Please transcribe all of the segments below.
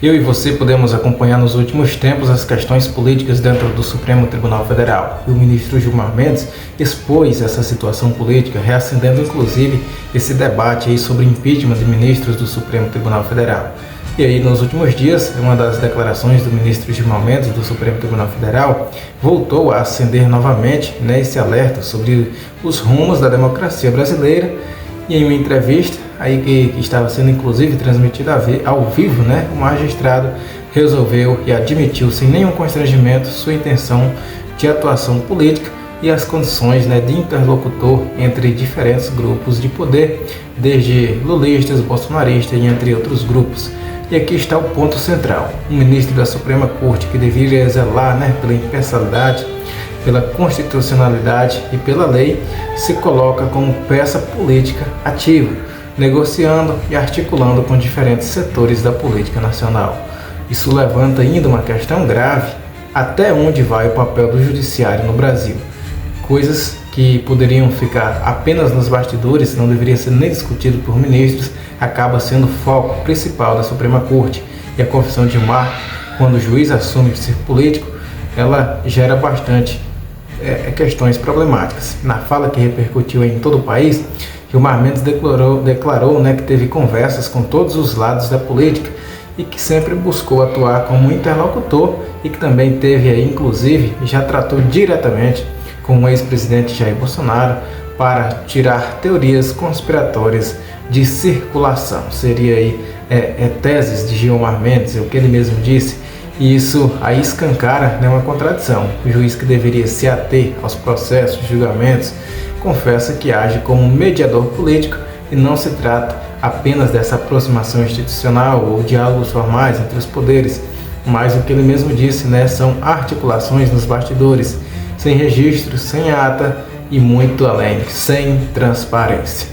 Eu e você podemos acompanhar nos últimos tempos as questões políticas dentro do Supremo Tribunal Federal. E o ministro Gilmar Mendes expôs essa situação política, reacendendo inclusive esse debate aí sobre impeachment de ministros do Supremo Tribunal Federal. E aí, nos últimos dias, uma das declarações do ministro Gilmar Mendes do Supremo Tribunal Federal voltou a acender novamente esse alerta sobre os rumos da democracia brasileira. E em uma entrevista aí que estava sendo inclusive transmitida ao vivo, o magistrado resolveu e admitiu sem nenhum constrangimento sua intenção de atuação política e as condições de interlocutor entre diferentes grupos de poder, desde lulistas, bolsonaristas e entre outros grupos. E aqui está o ponto central: o ministro da Suprema Corte, que deveria zelar pela imparcialidade, pela constitucionalidade e pela lei, se coloca como peça política ativa, negociando e articulando com diferentes setores da política nacional. Isso levanta ainda uma questão grave: até onde vai o papel do judiciário no Brasil? Coisas que poderiam ficar apenas nos bastidores, não deveria ser nem discutido por ministros, acaba sendo o foco principal da Suprema Corte. E a confissão de Gilmar, quando o juiz assume ser político, ela gera bastante questões problemáticas. Na fala que repercutiu em todo o país, Gilmar Mendes declarou que teve conversas com todos os lados da política e que sempre buscou atuar como interlocutor, e que também teve inclusive, já tratou diretamente com o ex-presidente Jair Bolsonaro para tirar teorias conspiratórias de circulação. Seria teses de Gilmar Mendes, é o que ele mesmo disse. E isso aí escancara uma contradição. O juiz, que deveria se ater aos processos, julgamentos, confessa que age como mediador político e não se trata apenas dessa aproximação institucional ou diálogos formais entre os poderes, mas o que ele mesmo disse, são articulações nos bastidores, sem registro, sem ata e muito além, sem transparência,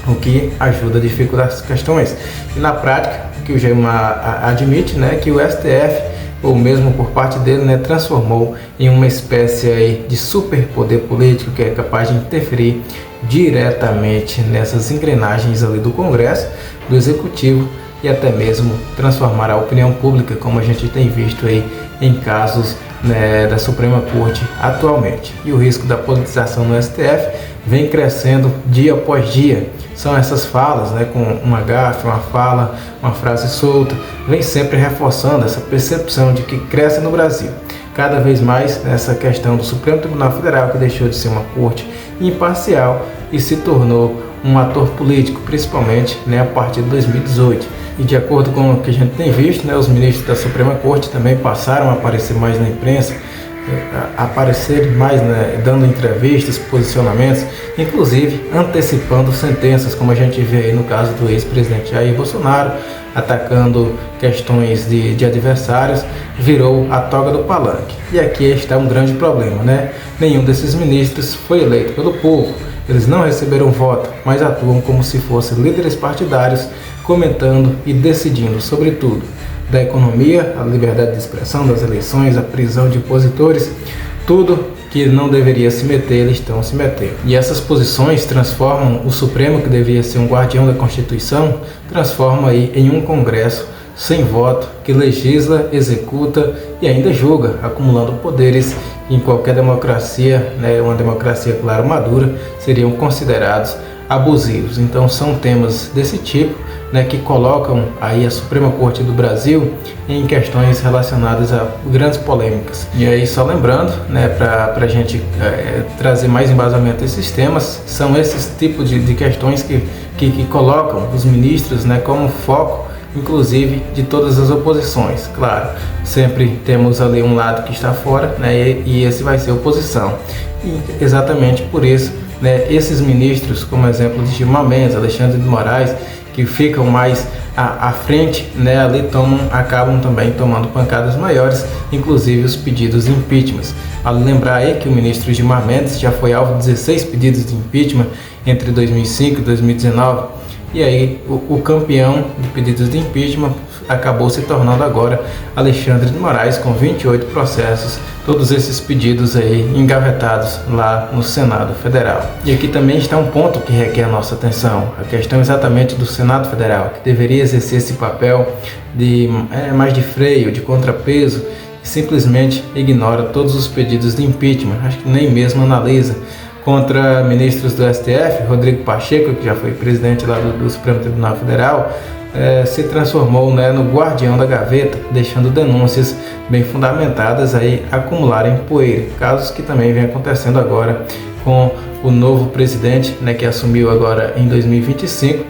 o que ajuda a dificultar as questões. E na prática, o que o Gilmar admite, que o STF, ou mesmo por parte dele, transformou em uma espécie de superpoder político que é capaz de interferir diretamente nessas engrenagens ali do Congresso, do Executivo, e até mesmo transformar a opinião pública, como a gente tem visto em casos da Suprema Corte atualmente. E o risco da politização no STF vem crescendo dia após dia. São essas falas, com uma gafe, uma fala, uma frase solta, vem sempre reforçando essa percepção de que cresce no Brasil. Cada vez mais essa questão do Supremo Tribunal Federal, que deixou de ser uma corte imparcial e se tornou um ator político, principalmente a partir de 2018. E de acordo com o que a gente tem visto, os ministros da Suprema Corte também passaram a aparecer mais na imprensa, aparecer mais dando entrevistas, posicionamentos, inclusive antecipando sentenças, como a gente vê aí no caso do ex-presidente Jair Bolsonaro, atacando questões de adversários, virou a toga do palanque. E aqui está um grande problema, Nenhum desses ministros foi eleito pelo povo. Eles não receberam voto, mas atuam como se fossem líderes partidários, comentando e decidindo sobre tudo: da economia, a liberdade de expressão, das eleições, a prisão de opositores, tudo que não deveria se meter, eles estão se metendo. E essas posições transformam o Supremo, que deveria ser um guardião da Constituição, transforma em um Congresso sem voto, que legisla, executa e ainda julga, acumulando poderes que em qualquer democracia, uma democracia, claro, madura, seriam considerados abusivos. Então são temas desse tipo que colocam aí a Suprema Corte do Brasil em questões relacionadas a grandes polêmicas. E aí, só lembrando, para a gente trazer mais embasamento a esses temas, são esses tipos de questões que colocam os ministros como foco, inclusive, de todas as oposições. Claro, sempre temos ali um lado que está fora, e esse vai ser a oposição. E exatamente por isso, esses ministros, como exemplo de Gilmar Mendes, Alexandre de Moraes, que ficam mais à frente, ali acabam também tomando pancadas maiores, inclusive os pedidos de impeachment. Vale lembrar aí que o ministro Gilmar Mendes já foi alvo de 16 pedidos de impeachment entre 2005 e 2019, E aí o campeão de pedidos de impeachment acabou se tornando agora Alexandre de Moraes, com 28 processos, todos esses pedidos aí engavetados lá no Senado Federal. E aqui também está um ponto que requer a nossa atenção, a questão exatamente do Senado Federal, que deveria exercer esse papel de mais de freio, de contrapeso, e simplesmente ignora todos os pedidos de impeachment, acho que nem mesmo analisa, contra ministros do STF. Rodrigo Pacheco, que já foi presidente lá do Supremo Tribunal Federal, se transformou, no guardião da gaveta, deixando denúncias bem fundamentadas aí acumularem poeira. Casos que também vem acontecendo agora com o novo presidente, que assumiu agora em 2025,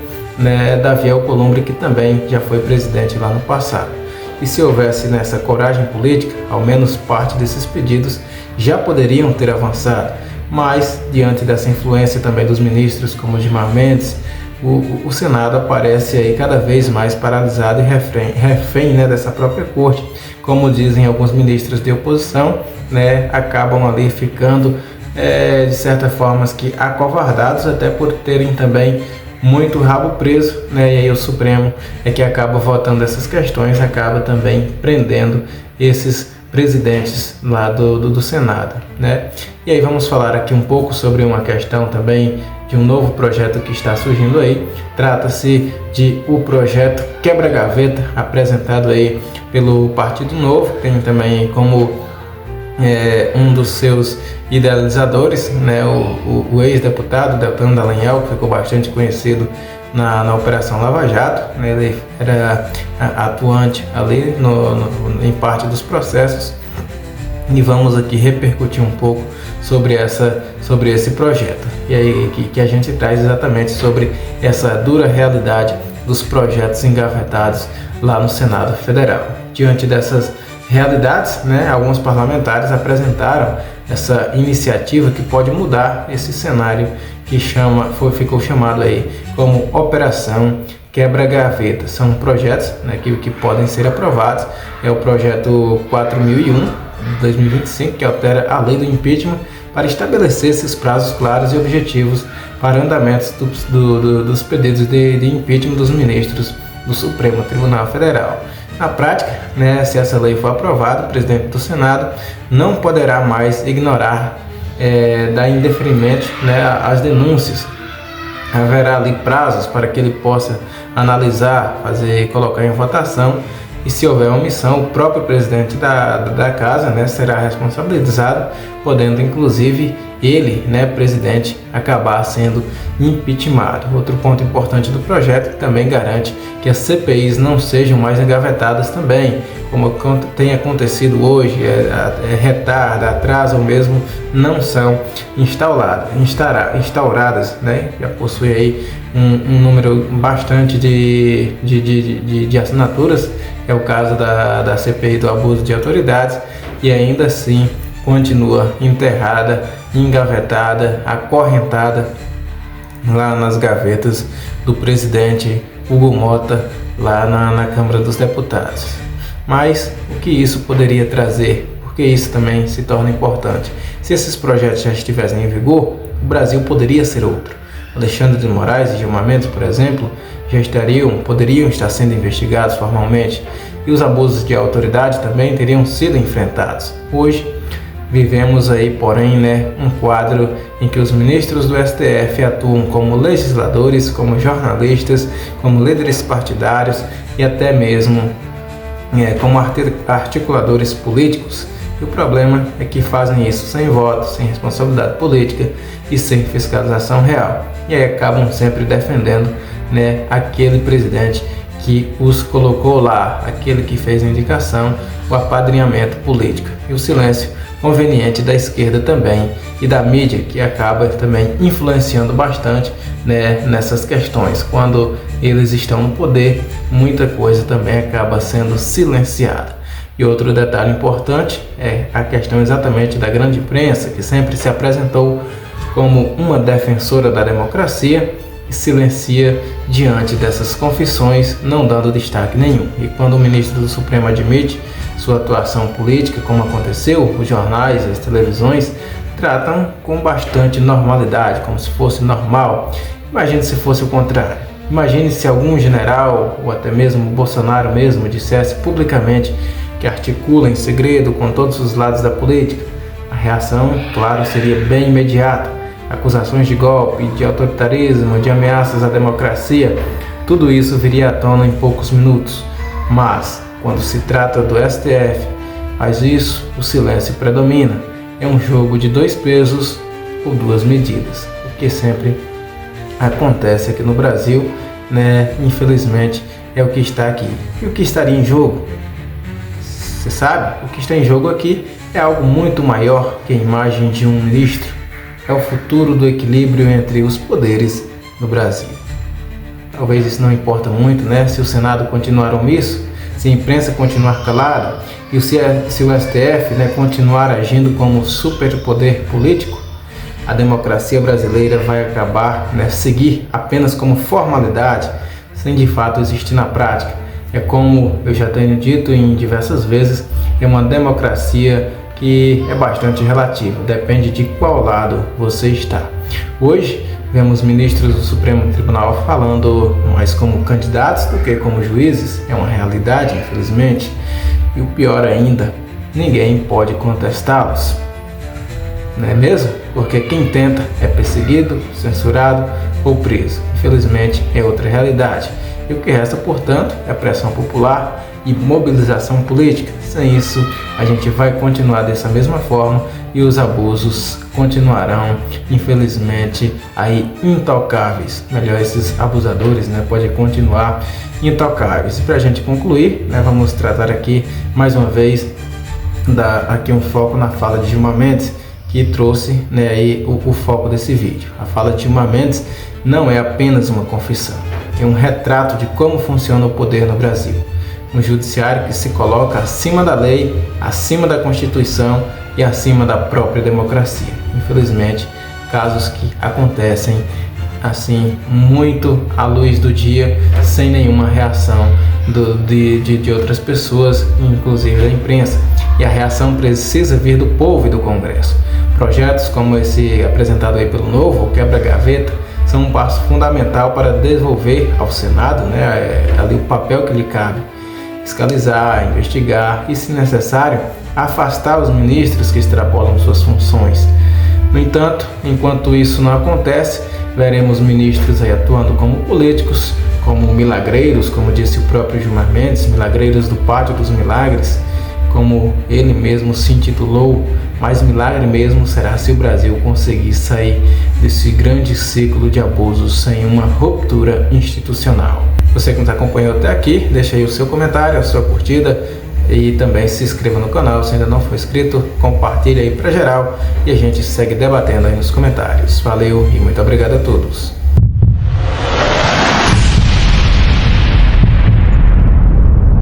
Davi Alcolumbre, que também já foi presidente lá no passado. E se houvesse nessa coragem política, ao menos parte desses pedidos já poderiam ter avançado. Mas, diante dessa influência também dos ministros como Gilmar Mendes, o Senado aparece aí cada vez mais paralisado e refém dessa própria corte. Como dizem alguns ministros de oposição, acabam ali ficando, de certa forma, que acovardados, até por terem também muito rabo preso, e aí o Supremo é que acaba votando essas questões, acaba também prendendo esses presidentes lá do Senado, E aí vamos falar aqui um pouco sobre uma questão também de um novo projeto que está surgindo aí. Trata-se de o projeto Quebra-Gaveta, apresentado aí pelo Partido Novo, que tem também como um dos seus idealizadores, o ex-deputado Deltan Dallagnol, que ficou bastante conhecido na Operação Lava Jato, ele era atuante ali em parte dos processos, e vamos aqui repercutir um pouco sobre esse projeto, e aí que a gente traz exatamente sobre essa dura realidade dos projetos engavetados lá no Senado Federal. Diante dessas realidades, alguns parlamentares apresentaram essa iniciativa que pode mudar esse cenário que ficou chamado aí como Operação Quebra-Gaveta. São projetos que podem ser aprovados. É o projeto 4001 de 2025, que altera a lei do impeachment para estabelecer esses prazos claros e objetivos para andamentos dos pedidos de impeachment dos ministros do Supremo Tribunal Federal. Na prática, se essa lei for aprovada, o presidente do Senado não poderá mais ignorar, dar indeferimento às denúncias. Haverá ali prazos para que ele possa analisar, colocar em votação, e se houver omissão, o próprio presidente da casa será responsabilizado, podendo inclusive ele, presidente, acabar sendo impeachmentado. Outro ponto importante do projeto, que também garante que as CPIs não sejam mais engavetadas também, como tem acontecido hoje, retarda, atrasa ou mesmo não são instauradas, já possui aí um número bastante de assinaturas, é o caso da CPI do abuso de autoridades, e ainda assim continua enterrada, engavetada, acorrentada lá nas gavetas do presidente Hugo Mota, lá na Câmara dos Deputados. Mas o que isso poderia trazer? Porque isso também se torna importante. Se esses projetos já estivessem em vigor, o Brasil poderia ser outro. Alexandre de Moraes e Gilmar Mendes, por exemplo, poderiam estar sendo investigados formalmente, e os abusos de autoridade também teriam sido enfrentados. Hoje, vivemos aí, porém, um quadro em que os ministros do STF atuam como legisladores, como jornalistas, como líderes partidários e até mesmo como articuladores políticos. E o problema é que fazem isso sem voto, sem responsabilidade política e sem fiscalização real. E aí acabam sempre defendendo aquele presidente que os colocou lá, aquele que fez a indicação, o apadrinhamento político. E o silêncio conveniente da esquerda também e da mídia, que acaba também influenciando bastante nessas questões. Quando eles estão no poder, muita coisa também acaba sendo silenciada. E outro detalhe importante é a questão exatamente da grande imprensa, que sempre se apresentou como uma defensora da democracia e silencia diante dessas confissões, não dando destaque nenhum. E quando o ministro do Supremo admite sua atuação política, como aconteceu, os jornais e as televisões tratam com bastante normalidade, como se fosse normal. Imagine se fosse o contrário. Imagine se algum general ou até mesmo o Bolsonaro mesmo dissesse publicamente que articula em segredo com todos os lados da política. A reação, claro, seria bem imediata. Acusações de golpe, de autoritarismo, de ameaças à democracia, tudo isso viria à tona em poucos minutos. Mas, quando se trata do STF, faz isso, o silêncio predomina. É um jogo de dois pesos ou duas medidas, o que sempre acontece aqui no Brasil, né? Infelizmente é o que está aqui. E o que estaria em jogo? Você sabe? O que está em jogo aqui é algo muito maior que a imagem de um ministro. É o futuro do equilíbrio entre os poderes no Brasil. Talvez isso não importa muito, né? Se o Senado continuar omisso, se a imprensa continuar calada e se o STF, né, continuar agindo como superpoder político, a democracia brasileira vai acabar, né, seguir apenas como formalidade, sem de fato existir na prática. É como eu já tenho dito em diversas vezes, é uma democracia que é bastante relativa, depende de qual lado você está. Hoje, vemos ministros do Supremo Tribunal falando mais como candidatos do que como juízes, é uma realidade, infelizmente, e o pior ainda, ninguém pode contestá-los. Não é mesmo? Porque quem tenta é perseguido, censurado ou preso. Infelizmente, é outra realidade. E o que resta, portanto, é pressão popular e mobilização política. Sem isso, a gente vai continuar dessa mesma forma e os abusos continuarão, infelizmente, aí intocáveis. Melhor, esses abusadores, né, podem continuar intocáveis. E para a gente concluir, né, vamos tratar aqui mais uma vez aqui um foco na fala de Gilmar Mendes, que trouxe, né, aí o foco desse vídeo. A fala de Gilmar Mendes não é apenas uma confissão, é um retrato de como funciona o poder no Brasil. Um judiciário que se coloca acima da lei, acima da Constituição e acima da própria democracia. Infelizmente, casos que acontecem assim muito à luz do dia, sem nenhuma reação de outras pessoas, inclusive da imprensa. E a reação precisa vir do povo e do Congresso. Projetos como esse apresentado aí pelo Novo, o Quebra-Gaveta, são um passo fundamental para devolver ao Senado, né, ali o papel que lhe cabe. Fiscalizar, investigar e, se necessário, afastar os ministros que extrapolam suas funções. No entanto, enquanto isso não acontece, veremos ministros aí atuando como políticos, como milagreiros, como disse o próprio Gilmar Mendes, milagreiros do Pátio dos Milagres, como ele mesmo se intitulou. Mas milagre mesmo será se o Brasil conseguir sair desse grande ciclo de abusos sem uma ruptura institucional. Você que nos acompanhou até aqui, deixa aí o seu comentário, a sua curtida e também se inscreva no canal se ainda não for inscrito, compartilhe aí para geral e a gente segue debatendo aí nos comentários. Valeu e muito obrigado a todos.